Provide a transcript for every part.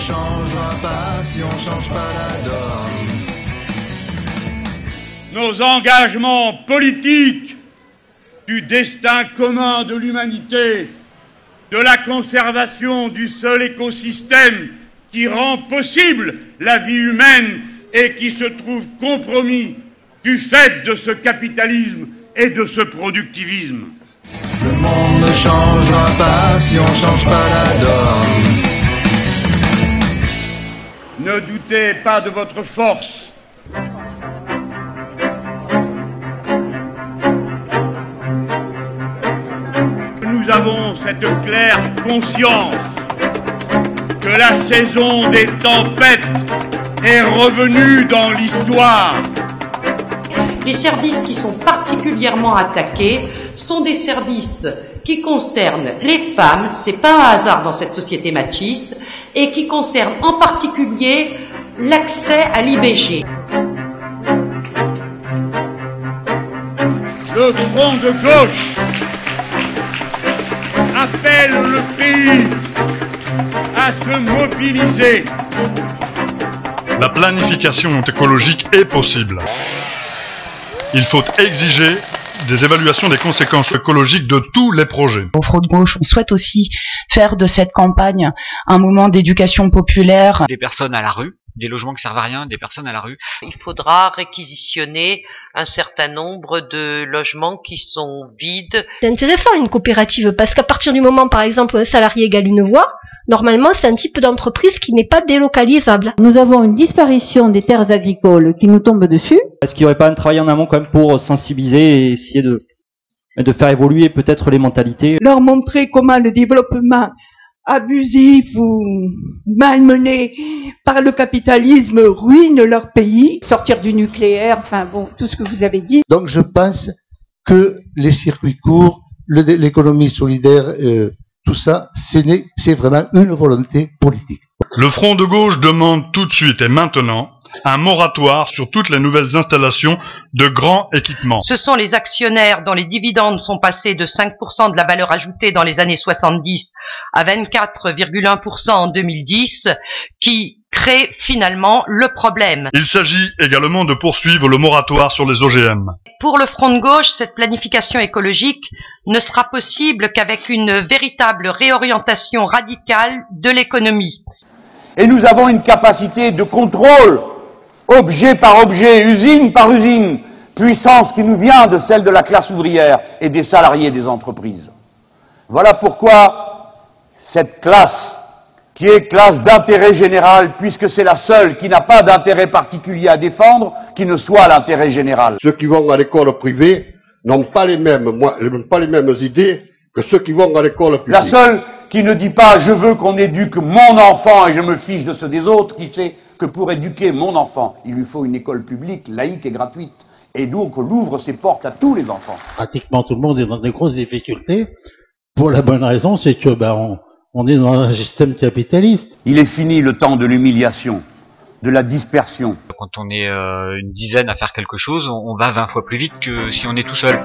changera pas si on change pas la donne. Nos engagements politiques du destin commun de l'humanité, de la conservation du seul écosystème qui rend possible la vie humaine et qui se trouve compromis du fait de ce capitalisme et de ce productivisme. Le monde ne changera pas si on change pas la donne. Ne doutez pas de votre force. Nous avons cette claire conscience que la saison des tempêtes est revenue dans l'histoire. Les services qui sont particulièrement attaqués sont des services qui concernent les femmes, c'est pas un hasard dans cette société machiste, et qui concernent en particulier l'accès à l'IVG. Le front de gauche appelle le pays à se mobiliser. La planification écologique est possible. Il faut exiger des évaluations des conséquences écologiques de tous les projets. Au Front de gauche, on souhaite aussi faire de cette campagne un moment d'éducation populaire. Des personnes à la rue, des logements qui servent à rien, des personnes à la rue. Il faudra réquisitionner un certain nombre de logements qui sont vides. C'est intéressant une coopérative parce qu'à partir du moment, par exemple, un salarié égale une voix, normalement c'est un type d'entreprise qui n'est pas délocalisable. Nous avons une disparition des terres agricoles qui nous tombe dessus. Est-ce qu'il n'y aurait pas un travail en amont quand même pour sensibiliser et essayer de faire évoluer peut-être les mentalités? Leur montrer comment le développement abusif ou malmené par le capitalisme ruine leur pays. Sortir du nucléaire, enfin bon, tout ce que vous avez dit. Donc je pense que les circuits courts, l'économie solidaire, tout ça, c'est vraiment une volonté politique. Le Front de gauche demande tout de suite et maintenant un moratoire sur toutes les nouvelles installations de grands équipements. Ce sont les actionnaires dont les dividendes sont passés de 5% de la valeur ajoutée dans les années 70 à 24,1% en 2010 qui créent finalement le problème. Il s'agit également de poursuivre le moratoire sur les OGM. Pour le Front de gauche, cette planification écologique ne sera possible qu'avec une véritable réorientation radicale de l'économie. Et nous avons une capacité de contrôle, objet par objet, usine par usine, puissance qui nous vient de celle de la classe ouvrière et des salariés des entreprises. Voilà pourquoi cette classe, qui est classe d'intérêt général, puisque c'est la seule qui n'a pas d'intérêt particulier à défendre, qui ne soit l'intérêt général. Ceux qui vont à l'école privée n'ont pas les mêmes idées que ceux qui vont à l'école publique. La seule qui ne dit pas « je veux qu'on éduque mon enfant et je me fiche de ceux des autres », qui sait que pour éduquer mon enfant, il lui faut une école publique, laïque et gratuite. Et donc on ouvre ses portes à tous les enfants. Pratiquement tout le monde est dans des grosses difficultés, pour la bonne raison, c'est que on est dans un système capitaliste. Il est fini le temps de l'humiliation, de la dispersion. Quand on est une dizaine à faire quelque chose, on va 20 fois plus vite que si on est tout seul.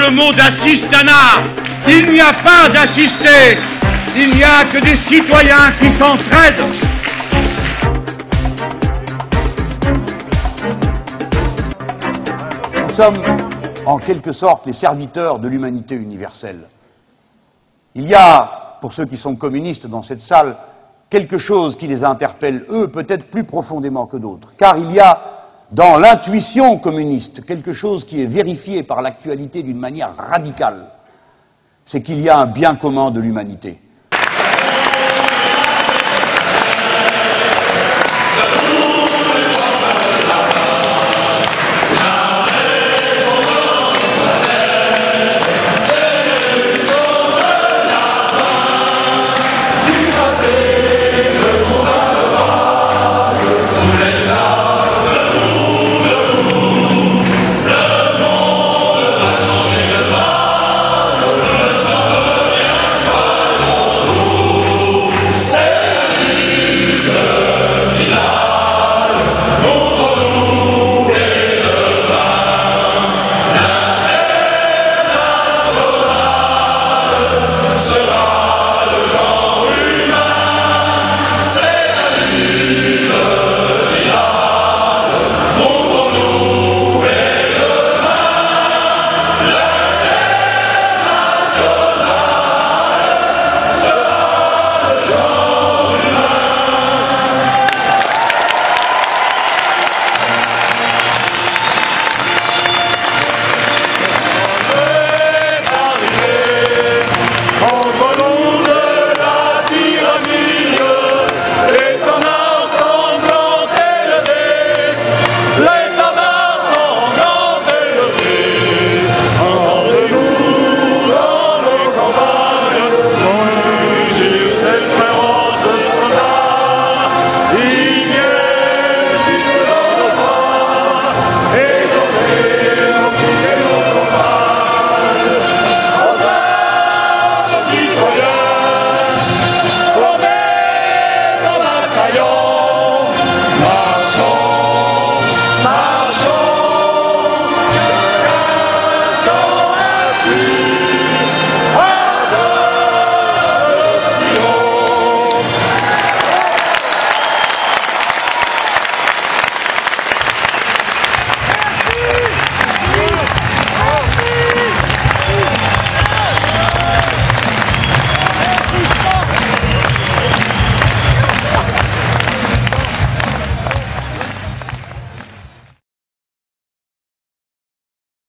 Le mot d'assistanat, il n'y a pas d'assistés, il n'y a que des citoyens qui s'entraident. Nous sommes en quelque sorte les serviteurs de l'humanité universelle. Il y a, pour ceux qui sont communistes dans cette salle, quelque chose qui les interpelle, eux, peut-être plus profondément que d'autres, car il y a dans l'intuition communiste, quelque chose qui est vérifié par l'actualité d'une manière radicale, c'est qu'il y a un bien commun de l'humanité.